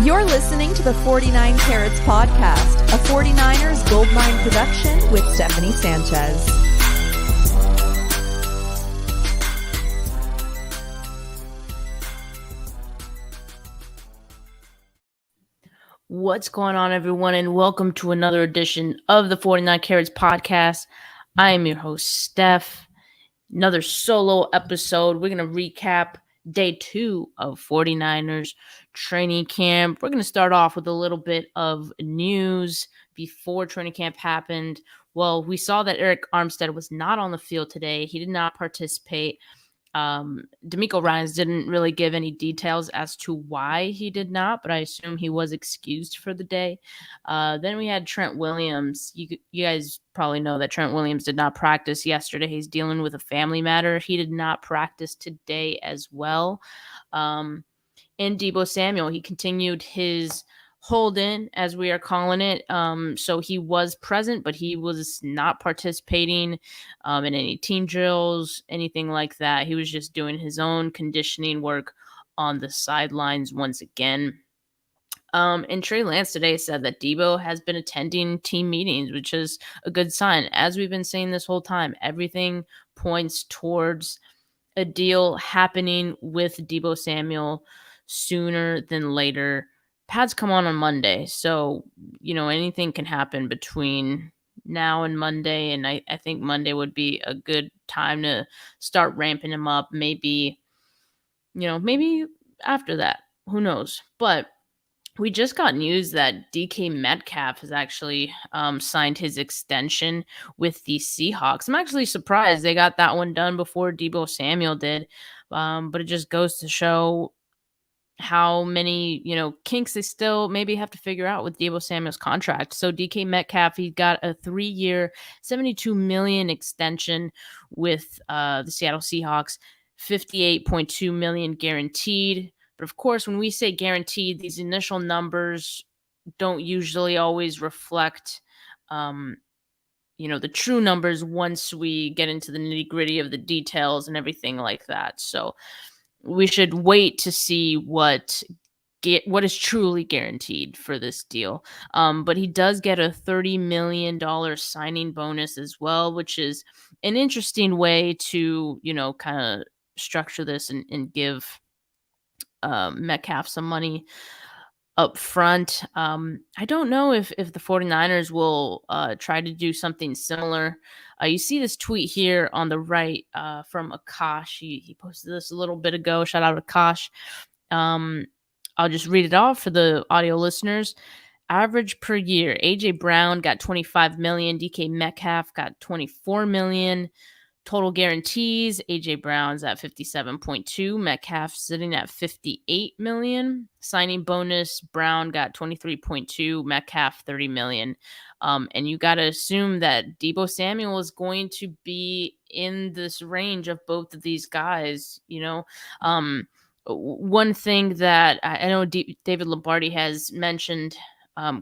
You're listening to the 49 Carats Podcast, a 49ers Goldmine production with Stephanie Sanchez. What's going on, everyone, and welcome to another edition of the 49 Carats Podcast. I am your host, Steph. Another solo episode. We're going to recap day 2 of 49ers training camp. We're going to start off with a little bit of news before training camp happened. Well, we saw that Eric Armstead was not on the field today. He did not participate. D'Amico Ryans didn't really give any details as to why he did not, but I assume he was excused for the day. Then we had Trent Williams. You guys probably know that Trent Williams did not practice yesterday. He's dealing with a family matter. He did not practice today as well. And Deebo Samuel, he continued his hold in, as we are calling it. So he was present, but he was not participating in any team drills, anything like that. He was just doing his own conditioning work on the sidelines once again. And Trey Lance today said that Deebo has been attending team meetings, which is a good sign. As we've been saying this whole time, everything points towards a deal happening with Deebo Samuel sooner than later. Pads come on Monday, so, anything can happen between now and Monday, and I think Monday would be a good time to start ramping him up. Maybe after that. Who knows? But we just got news that DK Metcalf has actually signed his extension with the Seahawks. I'm actually surprised they got that one done before Deebo Samuel did, but it just goes to show how many, kinks they still maybe have to figure out with Deebo Samuel's contract. So DK Metcalf, he got a 3-year, $72 million extension with the Seattle Seahawks, $58.2 million guaranteed. But of course, when we say guaranteed, these initial numbers don't usually always reflect, the true numbers once we get into the nitty-gritty of the details and everything like that. So we should wait to see what is truly guaranteed for this deal. But he does get a $30 million signing bonus as well, which is an interesting way to, kind of structure this and give Metcalf some money up front. I don't know if the 49ers will try to do something similar. You see this tweet here on the right from Akash. He posted this a little bit ago. Shout out to Akash. I'll just read it off for the audio listeners. Average per year. AJ Brown got $25 million. DK Metcalf got $24 million. Total guarantees, AJ Brown's at 57.2, Metcalf sitting at 58 million. Signing bonus, Brown got 23.2, Metcalf 30 million. And you got to assume that Deebo Samuel is going to be in this range of both of these guys. One thing that I know David Lombardi has mentioned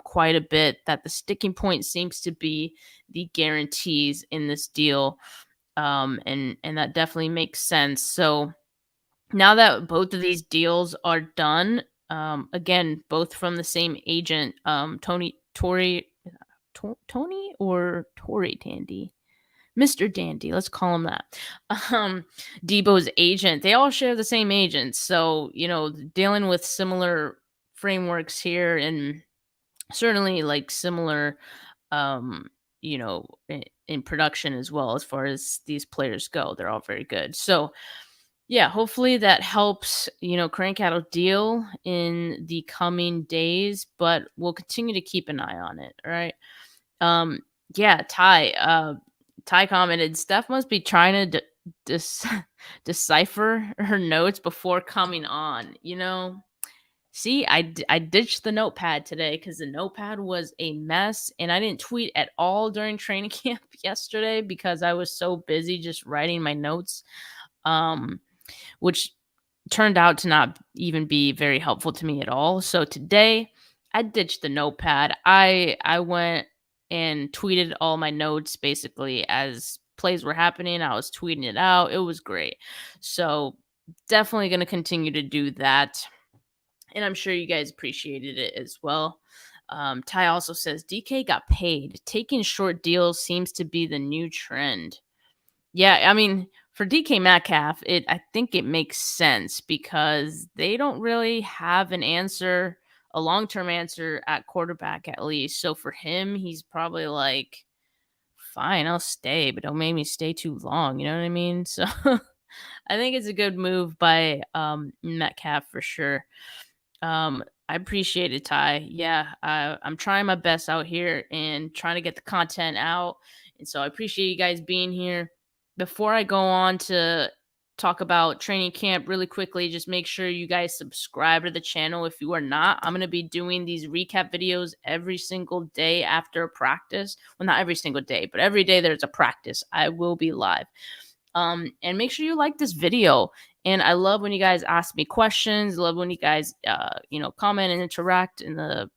quite a bit, that the sticking point seems to be the guarantees in this deal. And that definitely makes sense. So now that both of these deals are done, again, both from the same agent, Tony Dandy, Mr. Dandy, let's call him that. Deebo's agent, they all share the same agent. So, dealing with similar frameworks here, and certainly like similar, in production as well, as far as these players go. They're all very good. So yeah, hopefully that helps, crank out a deal in the coming days, but we'll continue to keep an eye on it. All right. Ty commented, Steph must be trying to decipher her notes before coming on. See, I ditched the notepad today because the notepad was a mess, and I didn't tweet at all during training camp yesterday because I was so busy just writing my notes, which turned out to not even be very helpful to me at all. So today I ditched the notepad. I went and tweeted all my notes basically as plays were happening. I was tweeting it out. It was great. So definitely going to continue to do that. and I'm sure you guys appreciated it as well. Ty also says DK got paid. Taking short deals seems to be the new trend. Yeah, I mean, for DK Metcalf, I think it makes sense because they don't really have an answer, a long-term answer at quarterback at least. So for him, he's probably like, fine, I'll stay, but don't make me stay too long. You know what I mean? So I think it's a good move by Metcalf for sure. I appreciate it, Ty. Yeah, I'm trying my best out here and trying to get the content out. And so I appreciate you guys being here. Before I go on to talk about training camp really quickly, just make sure you guys subscribe to the channel if you are not. I'm going to be doing these recap videos every single day after a practice. Well, not every single day, but every day there's a practice, I will be live. And make sure you like this video. And I love when you guys ask me questions. I love when you guys, comment and interact in the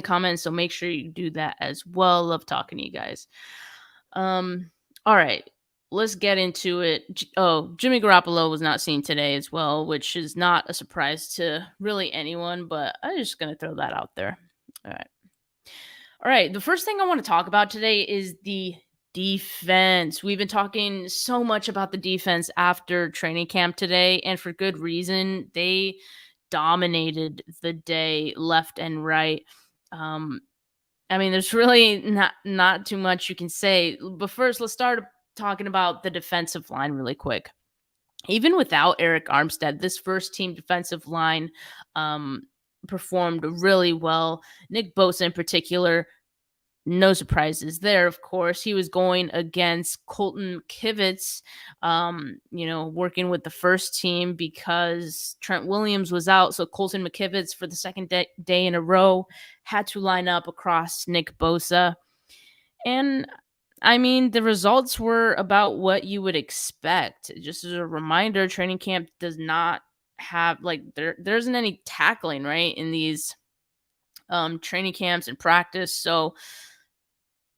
comments. So make sure you do that as well. Love talking to you guys. All right, let's get into it. Jimmy Garoppolo was not seen today as well, which is not a surprise to really anyone, but I'm just going to throw that out there. All right. The first thing I want to talk about today is the defense. We've been talking so much about the defense after training camp today, and for good reason. They dominated the day left and right. I mean, there's really not too much you can say. But first, let's start talking about the defensive line really quick. Even without Eric Armstead, this first team defensive line performed really well. Nick Bosa in particular, no surprises there, of course. He was going against Colton McKivitz, working with the first team because Trent Williams was out. So Colton McKivitz, for the second day in a row, had to line up across Nick Bosa. And, I mean, the results were about what you would expect. Just as a reminder, training camp does not have, there isn't any tackling, right, in these training camps and practice. So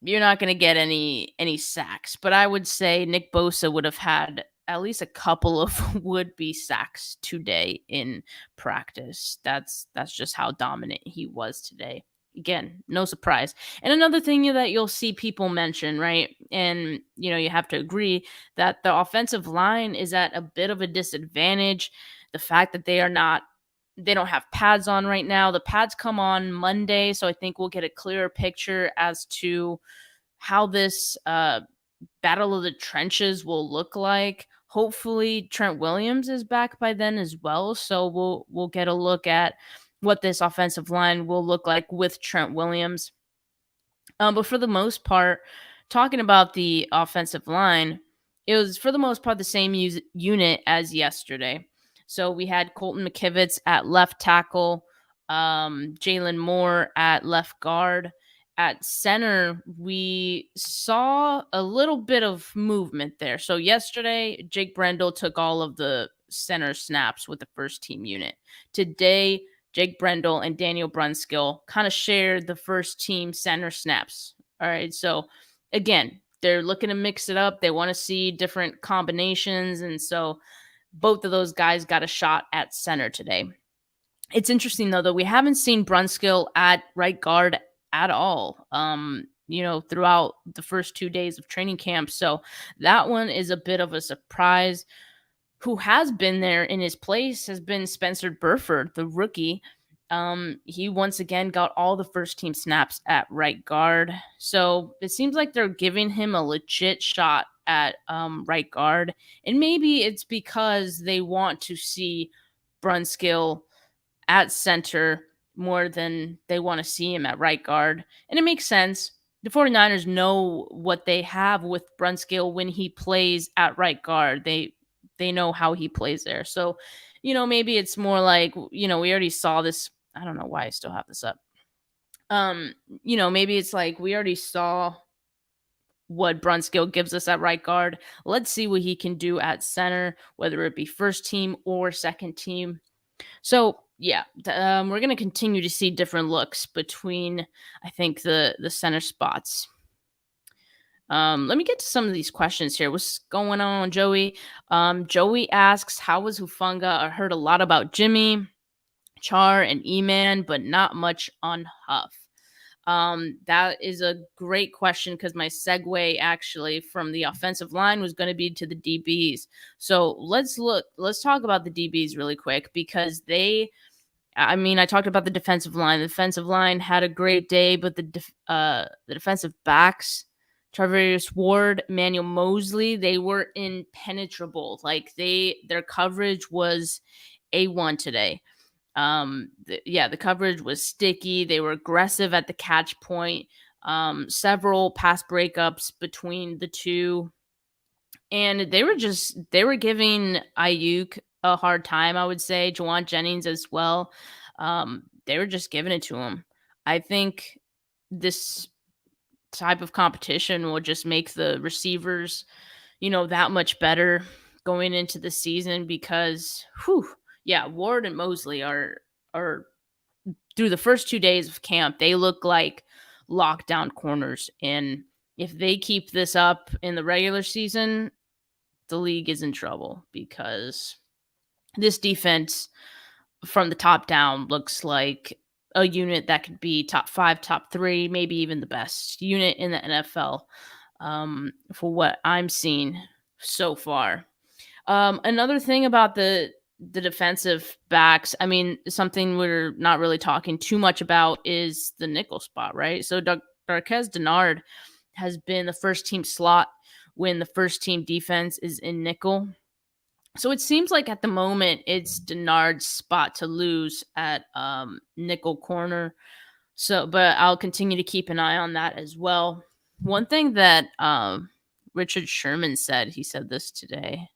you're not going to get any sacks, but I would say Nick Bosa would have had at least a couple of would-be sacks today in practice. That's just how dominant he was today. Again, no surprise. And another thing that you'll see people mention, right? And, you have to agree that the offensive line is at a bit of a disadvantage. The fact that they don't have pads on right now. The pads come on Monday, so I think we'll get a clearer picture as to how this battle of the trenches will look like. Hopefully, Trent Williams is back by then as well, so we'll get a look at what this offensive line will look like with Trent Williams. But for the most part, talking about the offensive line, it was for the most part the same unit as yesterday. So we had Colton McKivitz at left tackle, Jalen Moore at left guard. At center, we saw a little bit of movement there. So yesterday, Jake Brendel took all of the center snaps with the first team unit. Today, Jake Brendel and Daniel Brunskill kind of shared the first team center snaps. All right, so again, they're looking to mix it up. They want to see different combinations, and so both of those guys got a shot at center today. It's interesting, though, that we haven't seen Brunskill at right guard at all, throughout the first 2 days of training camp. So that one is a bit of a surprise. Who has been there in his place has been Spencer Burford, the rookie. He once again got all the first team snaps at right guard. So it seems like they're giving him a legit shot at right guard. And maybe it's because they want to see Brunskill at center more than they want to see him at right guard. And it makes sense. The 49ers know what they have with Brunskill when he plays at right guard. They know how he plays there. So, maybe it's more like, we already saw this. I don't know why I still have this up. Maybe it's like we already saw what Brunskill gives us at right guard. Let's see what he can do at center, whether it be first team or second team. So, yeah, we're going to continue to see different looks between, I think, the center spots. Let me get to some of these questions here. What's going on, Joey? Joey asks, how was Hufanga? I heard a lot about Jimmy. Char and E-Man, but not much on Huff. That is a great question because my segue actually from the offensive line was going to be to the DBs. So let's talk about the DBs really quick because I talked about the defensive line. The defensive line had a great day, but the defensive backs, Charvarius Ward, Emmanuel Mosley, they were impenetrable. Like their coverage was A1 today. The coverage was sticky. They were aggressive at the catch point. Several pass breakups between the two, and they were giving Ayuk a hard time. I would say Juwan Jennings as well. They were just giving it to him. I think this type of competition will just make the receivers, that much better going into the season because, Ward and Mosley are through the first 2 days of camp, they look like lockdown corners. And if they keep this up in the regular season, the league is in trouble because this defense from the top down looks like a unit that could be top 5, top 3, maybe even the best unit in the NFL for what I'm seeing so far. Another thing about the defensive backs, something we're not really talking too much about is the nickel spot, right? So Darqueze Dennard has been the first team slot when the first team defense is in nickel. So it seems like at the moment it's Dennard's spot to lose at nickel corner. But I'll continue to keep an eye on that as well. One thing that Richard Sherman said, he said this today.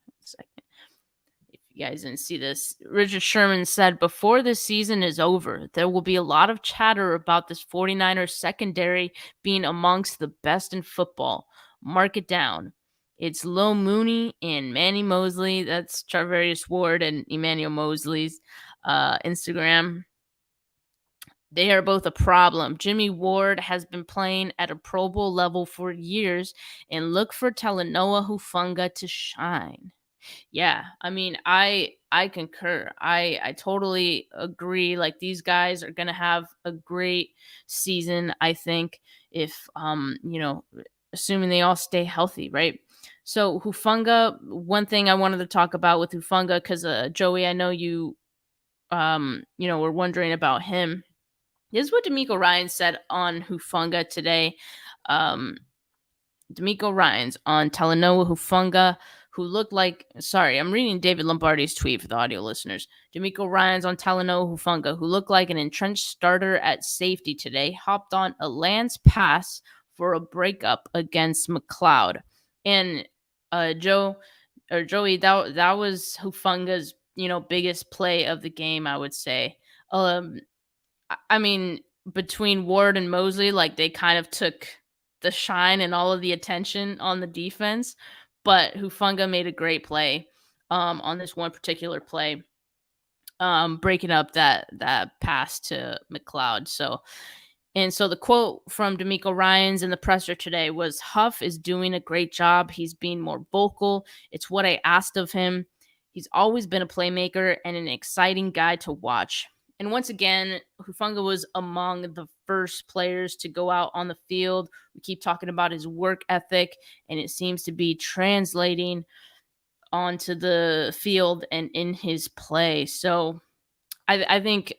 If you guys didn't see this, Richard Sherman said, before this season is over, there will be a lot of chatter about this 49ers secondary being amongst the best in football. Mark it down. It's Lil Mooney and Manny Mosley. That's Charvarius Ward and Emmanuel Mosley's Instagram. They are both a problem. Jimmy Ward has been playing at a Pro Bowl level for years, and look for Talanoa Hufanga to shine. Yeah, I concur. I totally agree. Like, these guys are gonna have a great season, I think, if assuming they all stay healthy, right? So Hufanga, one thing I wanted to talk about with Hufanga, because Joey, I know you were wondering about him. This is what D'Amico Ryan said on Hufanga today. D'Amico Ryans on Talanoa Hufanga, who looked like, I'm reading David Lombardi's tweet for the audio listeners. D'Amico Ryans on Talanoa Hufanga, who looked like an entrenched starter at safety today, hopped on a Lance pass for a breakup against McLeod. And Joey, that was Hufanga's, biggest play of the game, I would say. Between Ward and Mosley, like, they kind of took the shine and all of the attention on the defense, but Hufanga made a great play on this one particular play, breaking up that pass to McLeod. So the quote from D'Amico Ryans in the presser today was, Huff is doing a great job. He's being more vocal. It's what I asked of him. He's always been a playmaker and an exciting guy to watch. And once again, Hufanga was among the first players to go out on the field. We keep talking about his work ethic, and it seems to be translating onto the field and in his play. So I think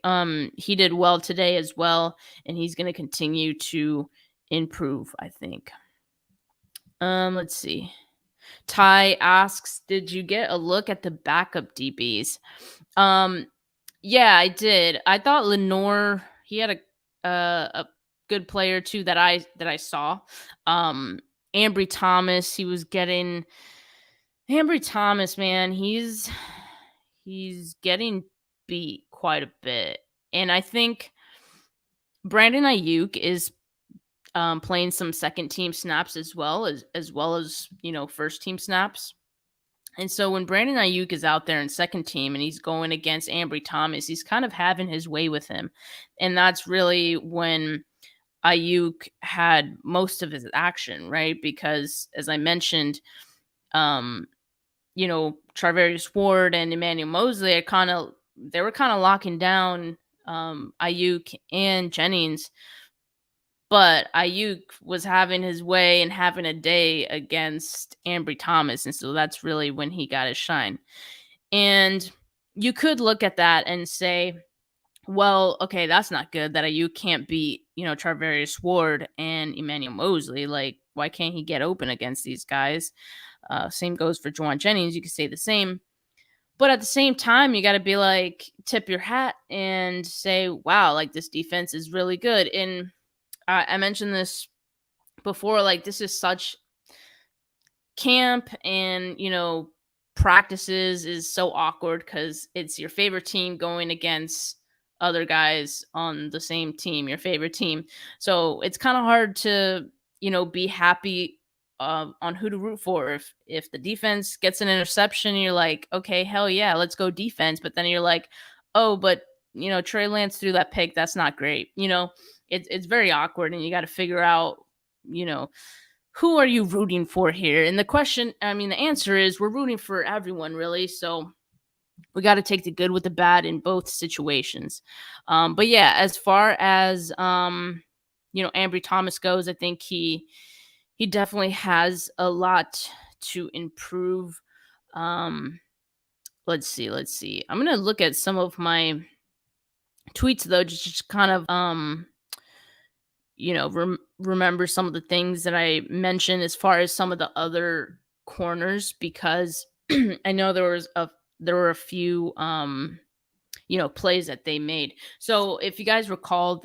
he did well today as well, and he's going to continue to improve, I think. Let's see. Ty asks, did you get a look at the backup DBs? Yeah, I did. I thought Lenore, he had a good player too that I saw. Ambry Thomas, Ambry Thomas, man, he's getting beat quite a bit. And I think Brandon Ayuk is playing some second team snaps as well as first team snaps. And so when Brandon Ayuk is out there in second team and he's going against Ambry Thomas, he's kind of having his way with him. And that's really when Ayuk had most of his action, right? Because as I mentioned, Charvarius Ward and Emmanuel Mosley are kind of they were kind of locking down Ayuk and Jennings, but Ayuk was having his way and having a day against Ambry Thomas, and so that's really when he got his shine. And you could look at that and say, well, okay, that's not good that Ayuk can't beat, Charvarius Ward and Emmanuel Mosley. Like, why can't he get open against these guys? Same goes for Juwan Jennings. You could say the same. But at the same time, you got to be like, tip your hat and say, wow, like this defense is really good. And I mentioned this before, like this is such camp and, practices is so awkward because it's your favorite team going against other guys on the same team, your favorite team. So it's kind of hard to, be happy on who to root for. If the defense gets an interception, you're like, okay, hell yeah, let's go defense. But then you're like, oh, but Trey Lance threw that pick. That's not great. It's very awkward, and you got to figure out, who are you rooting for here? And the answer is we're rooting for everyone, really. So we got to take the good with the bad in both situations. But yeah, as far as Ambry Thomas goes, I think he definitely has a lot to improve. Let's see. I'm gonna look at some of my tweets though, just kind of remember some of the things that I mentioned as far as some of the other corners, because I know there were a few plays that they made. So if you guys recall,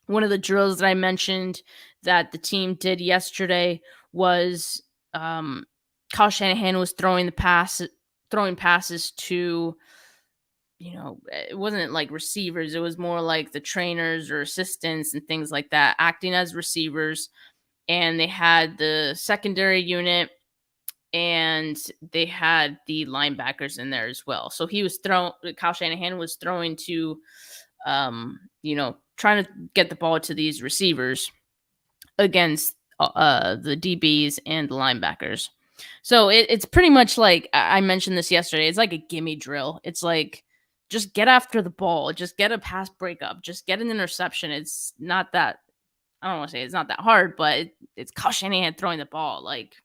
one of the drills that I mentioned that the team did yesterday was Kyle Shanahan was throwing passes to, it wasn't like receivers. It was more like the trainers or assistants and things like that acting as receivers. And they had the secondary unit and they had the linebackers in there as well. So Kyle Shanahan was throwing to, trying to get the ball to these receivers against the DBs and the linebackers. So it's pretty much like I mentioned this yesterday. It's like a gimme drill. It's like, just get after the ball. Just get a pass breakup. Just get an interception. It's not that, I don't want to say it's not that hard, but it's Kyle Shanahan throwing the ball. Like,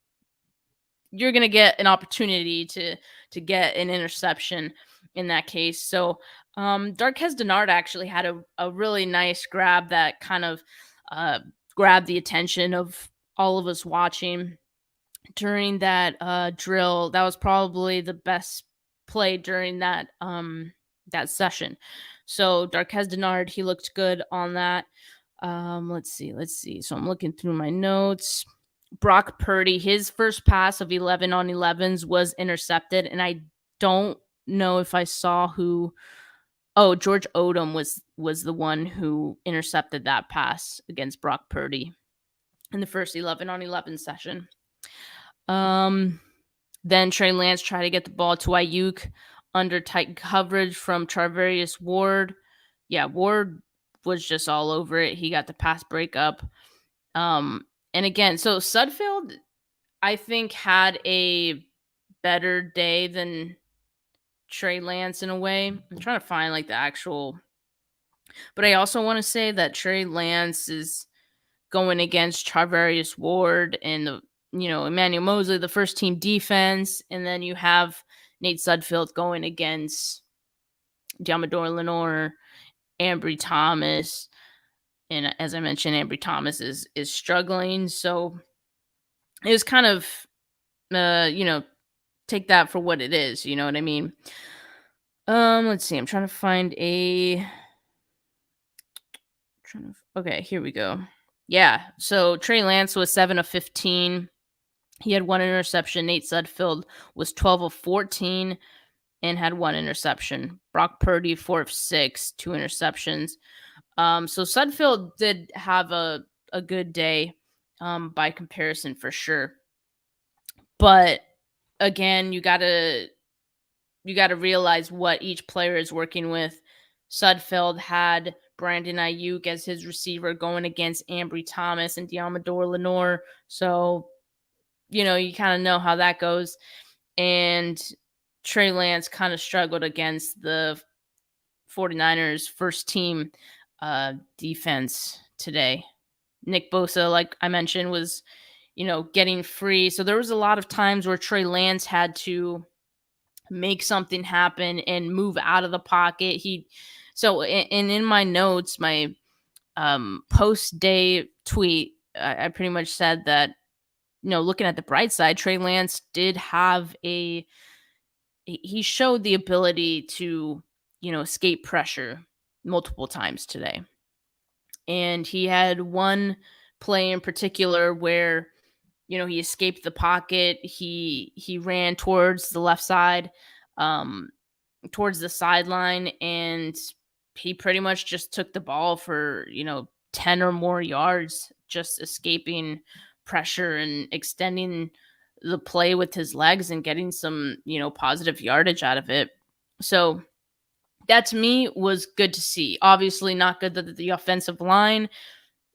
you're going to get an opportunity to get an interception in that case. So Darqueze Dennard actually had a really nice grab that kind of grabbed the attention of all of us watching during that drill. That was probably the best play during that session. So Darqueze Dennard, he looked good on that. Let's see. So I'm looking through my notes. Brock Purdy, his first pass of 11 on 11s was intercepted, and I don't know if I saw who. Oh, George Odom was the one who intercepted that pass against Brock Purdy in the first 11 on 11 session. Then Trey Lance tried to get the ball to Ayuk under tight coverage from Charvarius Ward. Yeah, Ward was just all over it. He got the pass breakup. And again, so Sudfeld, I think, had a better day than Trey Lance in a way. I'm trying to find like the actual, but I also want to say that Trey Lance is going against Charvarius Ward and the Emmanuel Mosley, the first team defense, and then you have Nate Sudfeld going against Diamador Lenore, Ambry Thomas. And as I mentioned, Ambry Thomas is struggling. So it was kind of, take that for what it is. You know what I mean? Let's see. I'm trying to find okay, here we go. Yeah. So Trey Lance was 7 of 15. He had one interception. Nate Sudfeld was 12 of 14 and had one interception. Brock Purdy, 4 of 6, 2 interceptions. So Sudfeld did have a good day by comparison for sure. But again, you gotta realize what each player is working with. Sudfeld had Brandon Ayuk as his receiver going against Ambry Thomas and Diamador Lenore. So, you kind of know how that goes. And Trey Lance kind of struggled against the 49ers first team defense today. Nick Bosa, like I mentioned, was, getting free. So there was a lot of times where Trey Lance had to make something happen and move out of the pocket. In my notes, my post day tweet, I pretty much said that, looking at the bright side, Trey Lance did have he showed the ability to, escape pressure multiple times today. And he had one play in particular where, he escaped the pocket. He ran towards the left side, towards the sideline, and he pretty much just took the ball for, 10 or more yards, just escaping pressure and extending the play with his legs and getting some, positive yardage out of it. So that to me was good to see. Obviously not good that the offensive line,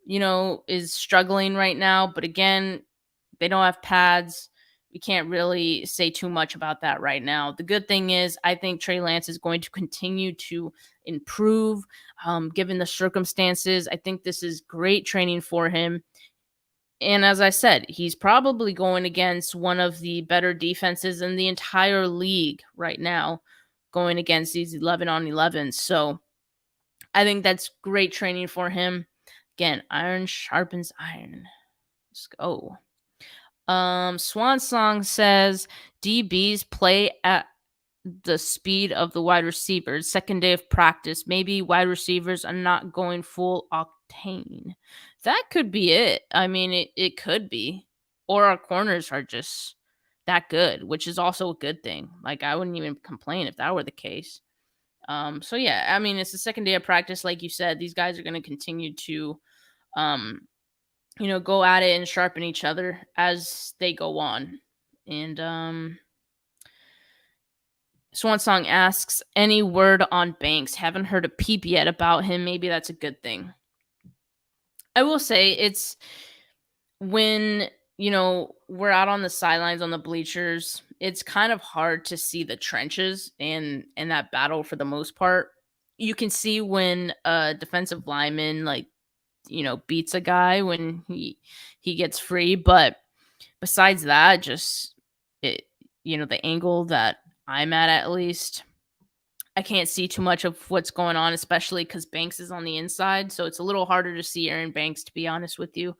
is struggling right now. But again, they don't have pads. We can't really say too much about that right now. The good thing is I think Trey Lance is going to continue to improve given the circumstances. I think this is great training for him. And as I said, he's probably going against one of the better defenses in the entire league right now, going against these 11-on-11s. So I think that's great training for him. Again, iron sharpens iron. Let's go. Swan Song says DBs play at the speed of the wide receivers. Second day of practice. Maybe wide receivers are not going full octane. That could be it. I mean, it could be. Or our corners are just that good, which is also a good thing. Like, I wouldn't even complain if that were the case. So yeah, I mean, it's the second day of practice. Like you said, these guys are going to continue to, go at it and sharpen each other as they go on. And Swan Song asks, any word on Banks? Haven't heard a peep yet about him. Maybe that's a good thing. I will say it's when, we're out on the sidelines on the bleachers, it's kind of hard to see the trenches and that battle for the most part. You can see when a defensive lineman, beats a guy when he gets free. But besides that, just, the angle that I'm at least, I can't see too much of what's going on, especially because Banks is on the inside. So it's a little harder to see Aaron Banks, to be honest with you.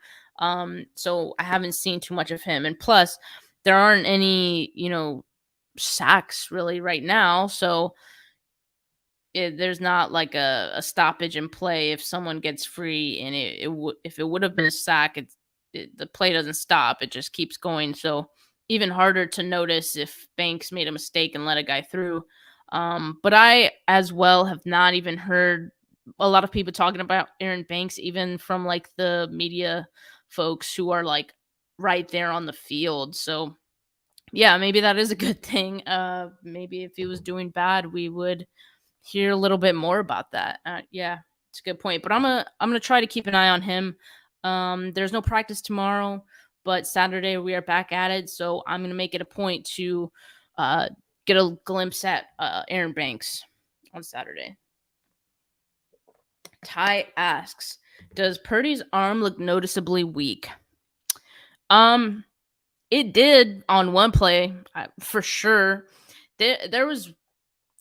So I haven't seen too much of him. And plus, there aren't any, sacks really right now. So there's not like a stoppage in play if someone gets free. And if it would have been a sack, the play doesn't stop. It just keeps going. So even harder to notice if Banks made a mistake and let a guy through. But I, as well, have not even heard a lot of people talking about Aaron Banks, even from the media folks who are right there on the field. So yeah, maybe that is a good thing. Maybe if he was doing bad, we would hear a little bit more about that. Yeah, it's a good point. But I'm gonna try to keep an eye on him. There's no practice tomorrow, but Saturday we are back at it. So I'm gonna make it a point to get a glimpse at Aaron Banks on Saturday. Ty asks, does Purdy's arm look noticeably weak? It did on one play, for sure. There was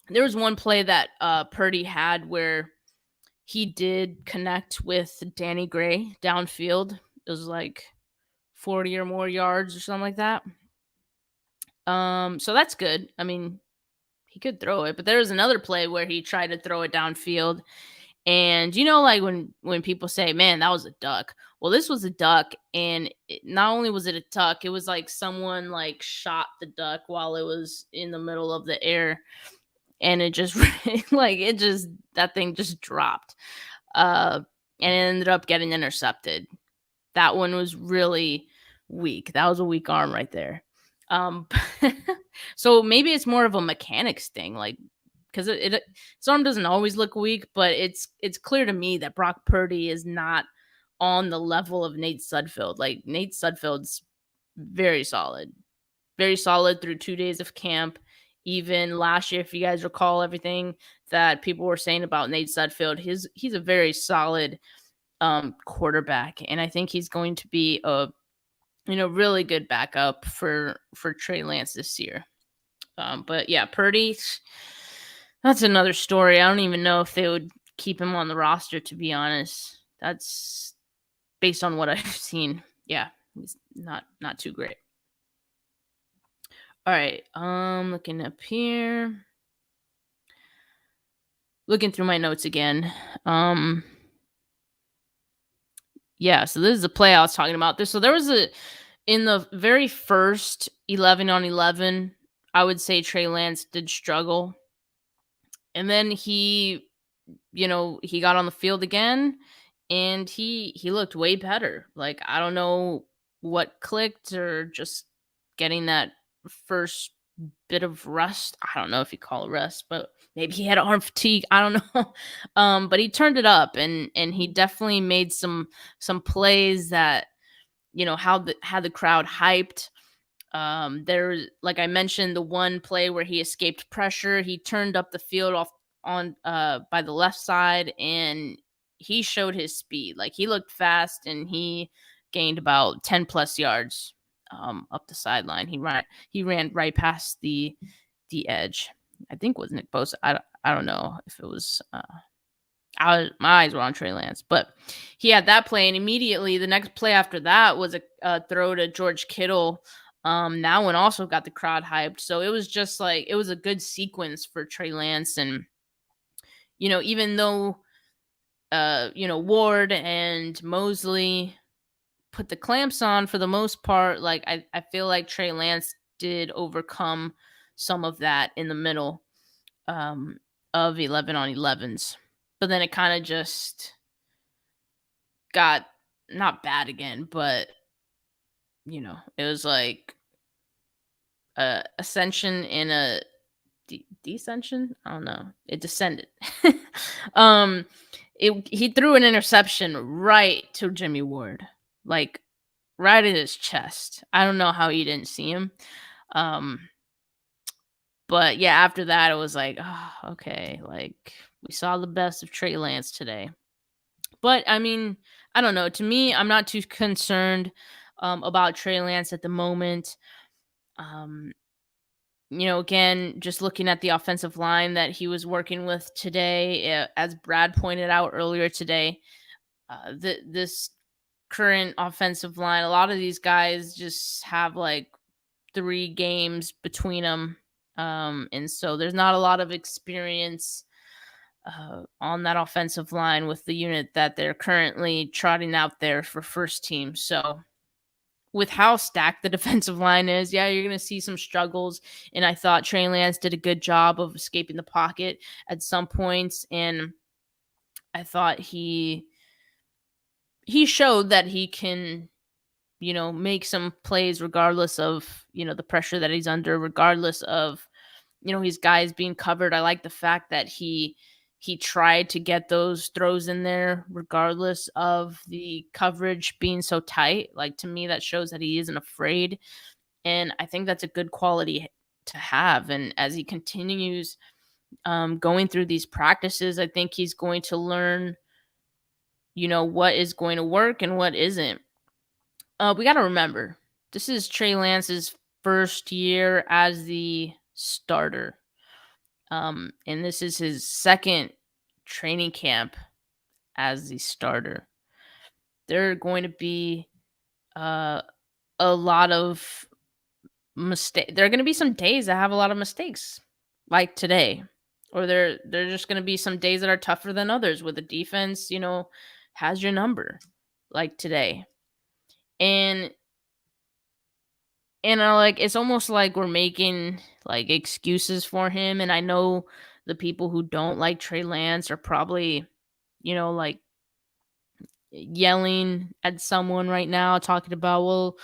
one play that Purdy had where he did connect with Danny Gray downfield. It was 40 or more yards or something like that. So that's good. I mean, he could throw it, but there was another play where he tried to throw it downfield. And when people say, man, that was a duck. Well, this was a duck, and not only was it a duck, it was someone shot the duck while it was in the middle of the air, and it just that thing just dropped, and it ended up getting intercepted. That one was really weak. That was a weak arm right there. So maybe it's more of a mechanics thing, because his arm doesn't always look weak, but it's clear to me that Brock Purdy is not on the level of Nate Sudfeld. Nate Sudfeld's very solid through 2 days of camp. Even last year, if you guys recall everything that people were saying about Nate Sudfeld, he's a very solid quarterback, and I think he's going to be a really good backup for Trey Lance this year. But yeah, Purdy, that's another story. I don't even know if they would keep him on the roster, to be honest. That's based on what I've seen. Yeah, he's not too great. All right, looking up here. Looking through my notes again. Yeah, so this is the play I was talking about. So there was in the very first 11 on 11, I would say Trey Lance did struggle. And then he got on the field again and he looked way better. Like, I don't know what clicked, or just getting that first bit of rust. I don't know if you call it rust, but maybe he had arm fatigue. I don't know. But he turned it up, and he definitely made some plays that had the crowd hyped. There, like I mentioned, the one play where he escaped pressure, he turned up the field off on by the left side, and he showed his speed. Like, he looked fast, and he gained about 10 plus yards up the sideline. He ran right past the edge. I think it was Nick Bosa. I don't know if it was my eyes were on Trey Lance, but he had that play, and immediately the next play after that was a throw to George Kittle. That one also got the crowd hyped. So it was just like, it was a good sequence for Trey Lance. And even though Ward and Mosley put the clamps on for the most part, like I feel like Trey Lance did overcome some of that in the middle of 11 on 11s. But then it kind of just got not bad again, but it was like ascension and a descension. I don't know. It descended. He threw an interception right to Jimmy Ward, like right in his chest. I don't know how he didn't see him. But yeah, after that, it was like, oh, okay, like, we saw the best of Trey Lance today. But I mean, I don't know. To me, I'm not too concerned about Trey Lance at the moment. Again, just looking at the offensive line that he was working with today, as Brad pointed out earlier today, this current offensive line, a lot of these guys just have like 3 games between them. And so there's not a lot of experience on that offensive line with the unit that they're currently trotting out there for first team. So with how stacked the defensive line is, yeah, you're going to see some struggles. And I thought Trey Lance did a good job of escaping the pocket at some points. And I thought he showed that he can, make some plays regardless of, the pressure that he's under, regardless of, his guys being covered. I like the fact that he tried to get those throws in there regardless of the coverage being so tight. Like, to me, that shows that he isn't afraid. And I think that's a good quality to have. And as he continues going through these practices, I think he's going to learn, what is going to work and what isn't. We got to remember, this is Trey Lance's first year as the starter. And this is his second training camp as the starter. There are going to be a lot of mistakes. There are going to be some days that have a lot of mistakes, like today. Or there are just going to be some days that are tougher than others, where the defense, has your number, like today. And like, it's almost like we're making like excuses for him. And I know the people who don't like Trey Lance are probably, like yelling at someone right now, talking about, well,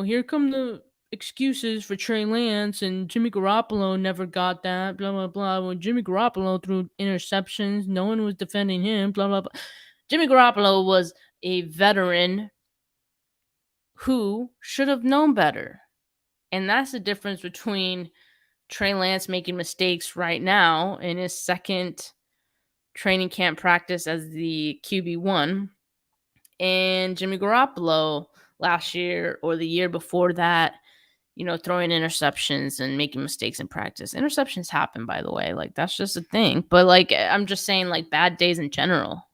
here come the excuses for Trey Lance, and Jimmy Garoppolo never got that, blah, blah, blah. When Jimmy Garoppolo threw interceptions, no one was defending him, blah, blah, blah. Jimmy Garoppolo was a veteran who should have known better. And that's the difference between Trey Lance making mistakes right now in his second training camp practice as the QB1, and Jimmy Garoppolo last year or the year before that, throwing interceptions and making mistakes in practice. Interceptions happen, by the way. Like, that's just a thing. But, like, I'm just saying, like, bad days in general,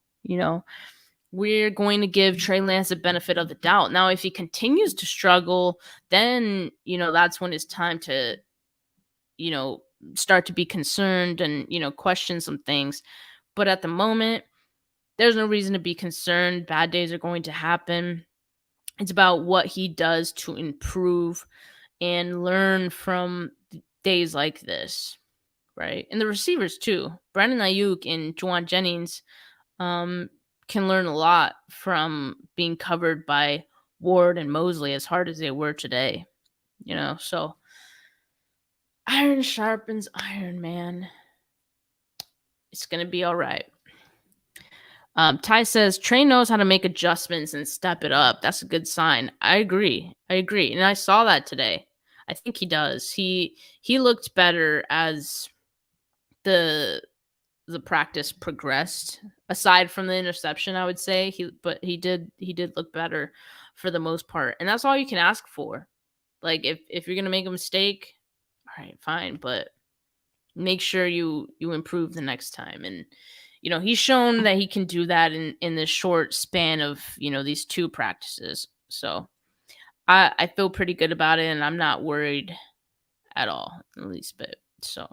we're going to give Trey Lance the benefit of the doubt. Now, if he continues to struggle, then, that's when it's time to, start to be concerned and, question some things. But at the moment, there's no reason to be concerned. Bad days are going to happen. It's about what he does to improve and learn from days like this, right? And the receivers too. Brandon Ayuk and Juwan Jennings can learn a lot from being covered by Ward and Mosley, as hard as they were today. So iron sharpens iron, man. It's gonna be all right. Ty says Trey knows how to make adjustments and step it up. That's a good sign. I agree, and I saw that today. I think he does. He looked better as the practice progressed. Aside from the interception, I would say he did look better for the most part, and that's all you can ask for. Like, if you're gonna make a mistake, all right, fine, but make sure you improve the next time. And he's shown that he can do that in this short span of these two practices. So I feel pretty good about it, and I'm not worried at all, in the least bit. So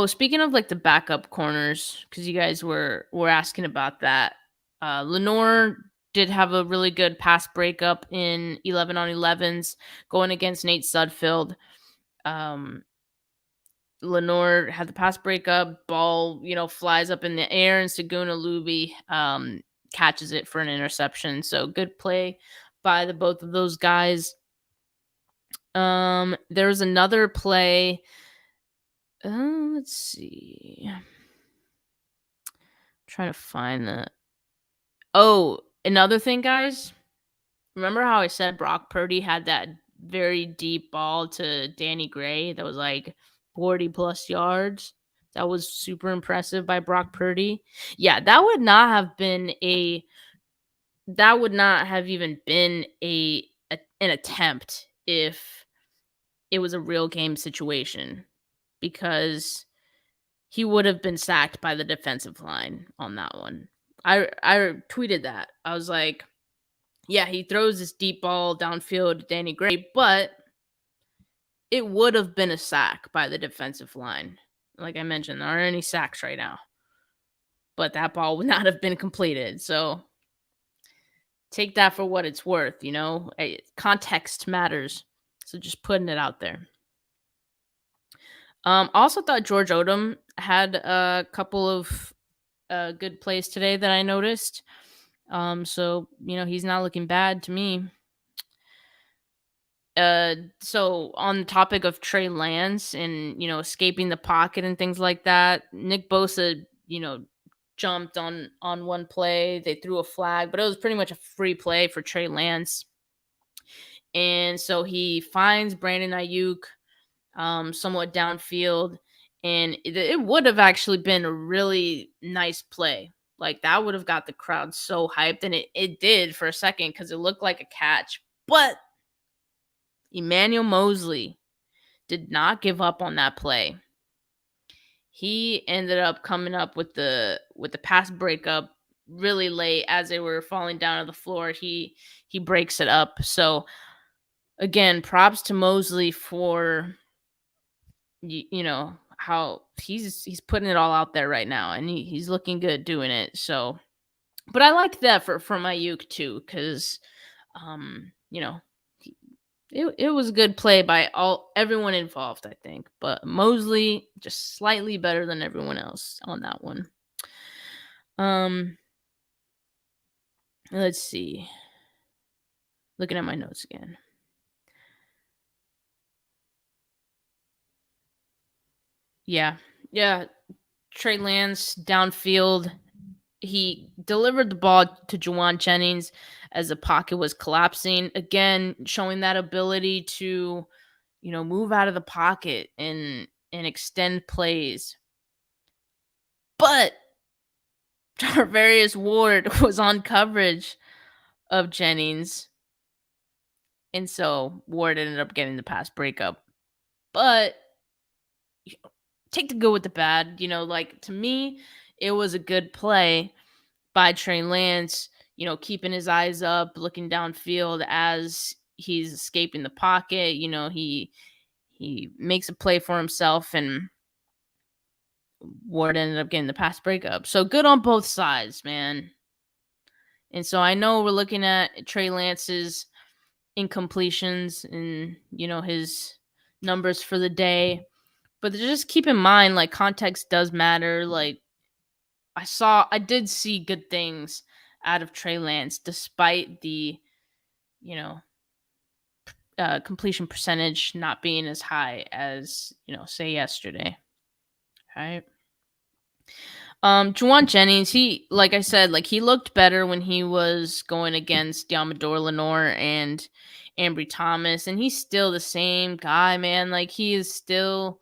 speaking of like the backup corners, because you guys were asking about that, Lenore did have a really good pass breakup in 11 on 11s going against Nate Sudfeld. Lenore had the pass breakup, ball, flies up in the air, and Saguna Luby catches it for an interception. So good play by the both of those guys. There was another play. Let's see. I'm trying to find the. Oh, another thing, guys. Remember how I said Brock Purdy had that very deep ball to Danny Gray that was like 40 plus yards? That was super impressive by Brock Purdy. Yeah, that would not have even been an attempt if it was a real game situation, because he would have been sacked by the defensive line on that one. I tweeted that. I was like, yeah, he throws this deep ball downfield to Danny Gray, but it would have been a sack by the defensive line. Like I mentioned, there aren't any sacks right now, but that ball would not have been completed. So take that for what it's worth. Context matters. So just putting it out there. Also thought George Odom had a couple of good plays today that I noticed. So he's not looking bad to me. So on the topic of Trey Lance and escaping the pocket and things like that, Nick Bosa jumped on one play. They threw a flag, but it was pretty much a free play for Trey Lance. And so he finds Brandon Ayuk somewhat downfield, and it would have actually been a really nice play. Like, that would have got the crowd so hyped, and it did for a second because it looked like a catch. But Emmanuel Mosley did not give up on that play. He ended up coming up with the pass breakup really late as they were falling down to the floor. He breaks it up. So again, props to Mosley for how he's putting it all out there right now, and he's looking good doing it. So, but I like the effort from Ayuk too, because it was a good play by everyone involved, I think. But Mosley just slightly better than everyone else on that one. Let's see. Looking at my notes again. Yeah. Trey Lance downfield. he delivered the ball to Juwan Jennings as the pocket was collapsing. Again, showing that ability to, move out of the pocket and extend plays. But Tarvarius Ward was on coverage of Jennings. And so Ward ended up getting the pass breakup. But take the good with the bad. To me, it was a good play by Trey Lance, keeping his eyes up, looking downfield as he's escaping the pocket. He makes a play for himself, and Ward ended up getting the pass breakup. So good on both sides, man. And so I know we're looking at Trey Lance's incompletions and, his numbers for the day. But just keep in mind, context does matter. I did see good things out of Trey Lance despite the, completion percentage not being as high as, say yesterday. All right. Juwan Jennings, he, like I said, he looked better when he was going against Diamador Lenore and Ambry Thomas, and he's still the same guy, man. He is still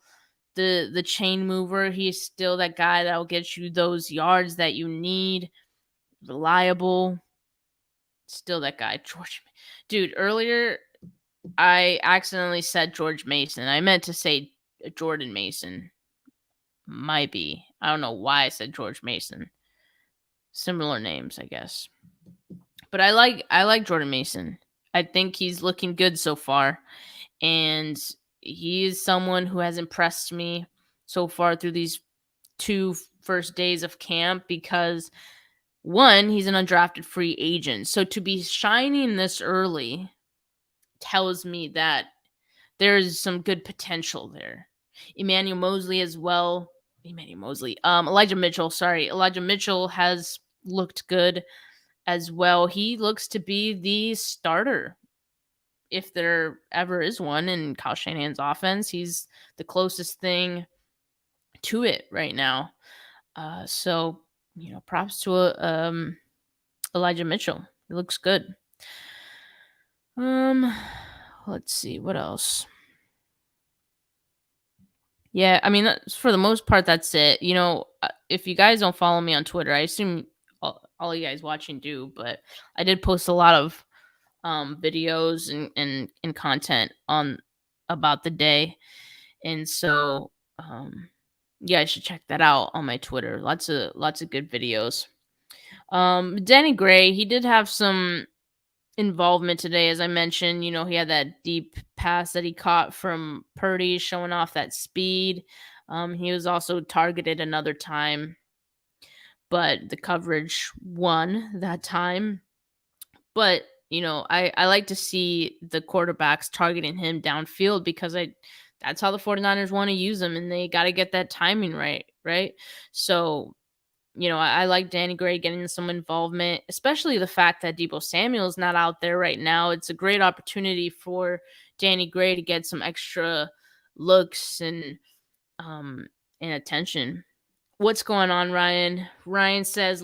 the chain mover. He's still that guy that will get you those yards that you need. Reliable. Still that guy. Dude, earlier I accidentally said George Mason. I meant to say Jordan Mason. Might be. I don't know why I said George Mason. Similar names, I guess. But I like Jordan Mason. I think he's looking good so far. And he is someone who has impressed me so far through these 2 first days of camp because, one, he's an undrafted free agent. So to be shining this early tells me that there's some good potential there. Emmanuel Mosley as well. Elijah Mitchell, sorry. Elijah Mitchell has looked good as well. He looks to be the starter, if there ever is one, in Kyle Shanahan's offense. He's the closest thing to it right now. So, props to Elijah Mitchell. He looks good. Let's see, what else? Yeah, I mean, for the most part, that's it. If you guys don't follow me on Twitter, I assume all you guys watching do, but I did post a lot of videos and content on about the day. And so, yeah, I should check that out on my Twitter. Lots of good videos. Danny Gray, he did have some involvement today, as I mentioned. He had that deep pass that he caught from Purdy, showing off that speed. He was also targeted another time, but the coverage won that time. But I like to see the quarterbacks targeting him downfield because that's how the 49ers want to use him, and they got to get that timing right? So, I like Danny Gray getting some involvement, especially the fact that Deebo Samuel's not out there right now. It's a great opportunity for Danny Gray to get some extra looks and attention. What's going on, Ryan? Ryan says,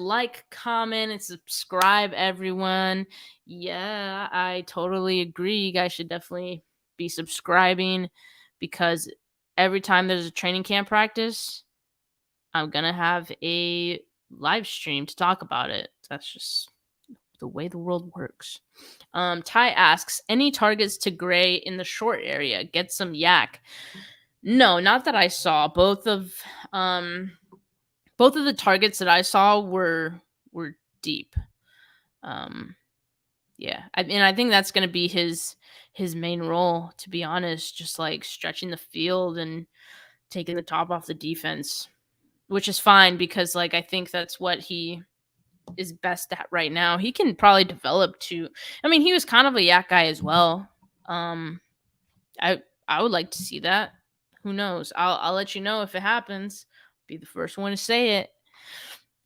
comment, and subscribe, everyone. Yeah, I totally agree. You guys should definitely be subscribing because every time there's a training camp practice, I'm going to have a live stream to talk about it. That's just the way the world works. Ty asks, any targets to Gray in the short area? Get some yak. No, not that I saw. Both of the targets that I saw were deep. Yeah, I think that's going to be his main role, to be honest, just stretching the field and taking the top off the defense, which is fine because I think that's what he is best at right now. He can probably develop to. He was kind of a yak guy as well. I would like to see that. Who knows? I'll let you know if it happens. Be the first one to say it.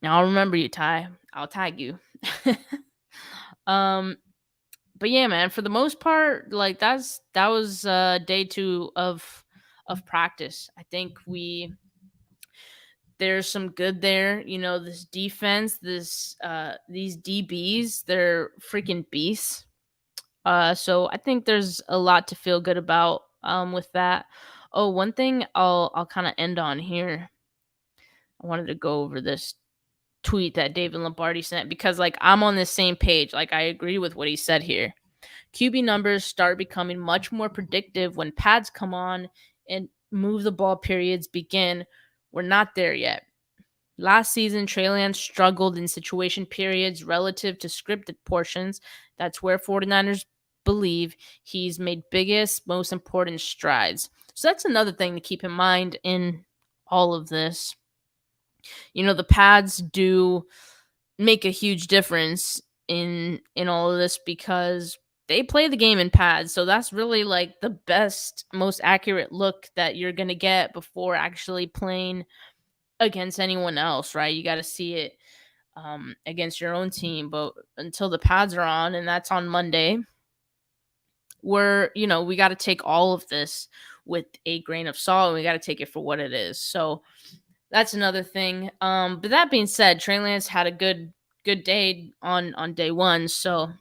Now I'll remember you, Ty. I'll tag you. But yeah, man, for the most part, that was day 2 of practice. I think there's some good there. This defense, these DBs, they're freaking beasts. So I think there's a lot to feel good about with that. Oh, one thing I'll kind of end on here. I wanted to go over this tweet that David Lombardi sent because I'm on the same page. I agree with what he said here. QB numbers start becoming much more predictive when pads come on and move the ball periods begin. We're not there yet. Last season, Trey Lance struggled in situation periods relative to scripted portions. That's where 49ers believe he's made biggest, most important strides. So that's another thing to keep in mind in all of this. The pads do make a huge difference in all of this because they play the game in pads. So that's really the best, most accurate look that you're going to get before actually playing against anyone else, right? You got to see it against your own team. But until the pads are on, and that's on Monday, we got to take all of this with a grain of salt, and we got to take it for what it is. So that's another thing. But that being said, Trey Lance had a good day on day one. So,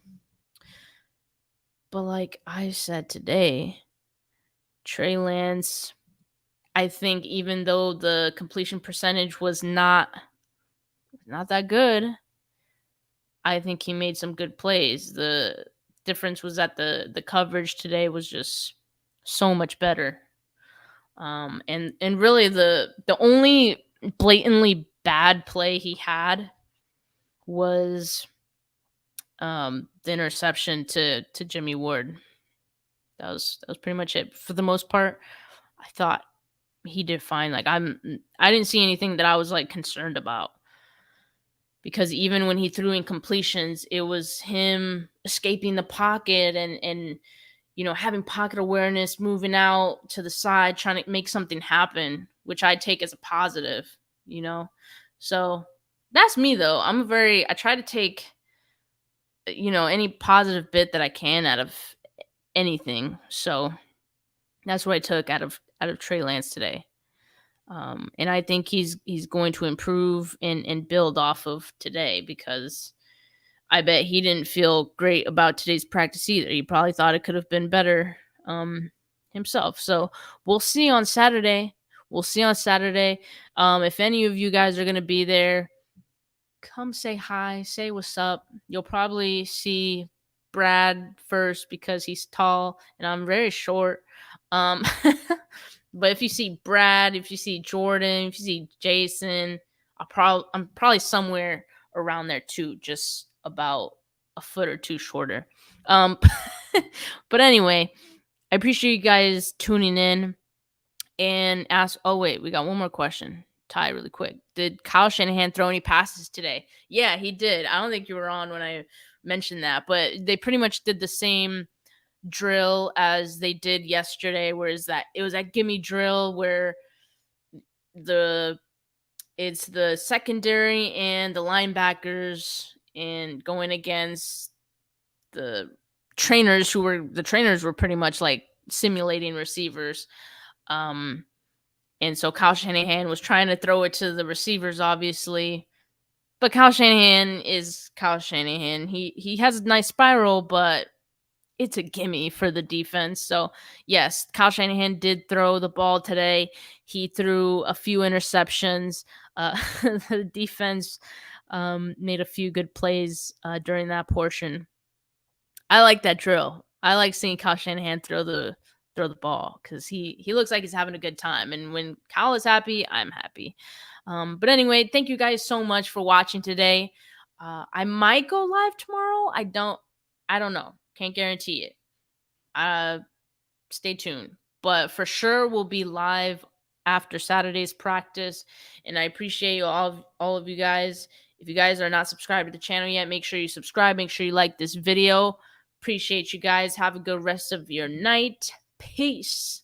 but like I said today, Trey Lance, I think even though the completion percentage was not that good, I think he made some good plays. The difference was that the coverage today was just so much better. And really the only blatantly bad play he had was the interception to Jimmy Ward. That was pretty much it. For the most part, I thought he did fine. I didn't see anything that I was concerned about. Because even when he threw incompletions, it was him escaping the pocket and having pocket awareness, moving out to the side, trying to make something happen, which I take as a positive, So that's me though. I try to take, any positive bit that I can out of anything. So that's what I took out of Trey Lance today. And I think he's going to improve and build off of today because I bet he didn't feel great about today's practice either. He probably thought it could have been better himself. So we'll see on Saturday. If any of you guys are going to be there, come say hi, say what's up. You'll probably see Brad first because he's tall and I'm very short. But if you see Brad, if you see Jordan, if you see Jason, I'm probably somewhere around there too, just about a foot or two shorter. But anyway, I appreciate you guys tuning in and ask. Oh wait, we got one more question. Ty, really quick. Did Kyle Shanahan throw any passes today? Yeah, he did. I don't think you were on when I mentioned that, but they pretty much did the same drill as they did yesterday, whereas it was that gimme drill where it's the secondary and the linebackers and going against the trainers were pretty much simulating receivers. And so Kyle Shanahan was trying to throw it to the receivers, obviously. But Kyle Shanahan is Kyle Shanahan. He has a nice spiral, but it's a gimme for the defense. So, yes, Kyle Shanahan did throw the ball today. He threw a few interceptions. The defense made a few good plays during that portion. I like that drill. I like seeing Kyle Shanahan throw the ball because he looks like he's having a good time. And when Kyle is happy, I'm happy. But anyway, thank you guys so much for watching today. I might go live tomorrow. I don't know. Can't guarantee it. Stay tuned. But for sure, we'll be live after Saturday's practice. And I appreciate all of you guys. If you guys are not subscribed to the channel yet, make sure you subscribe. Make sure you like this video. Appreciate you guys. Have a good rest of your night. Peace.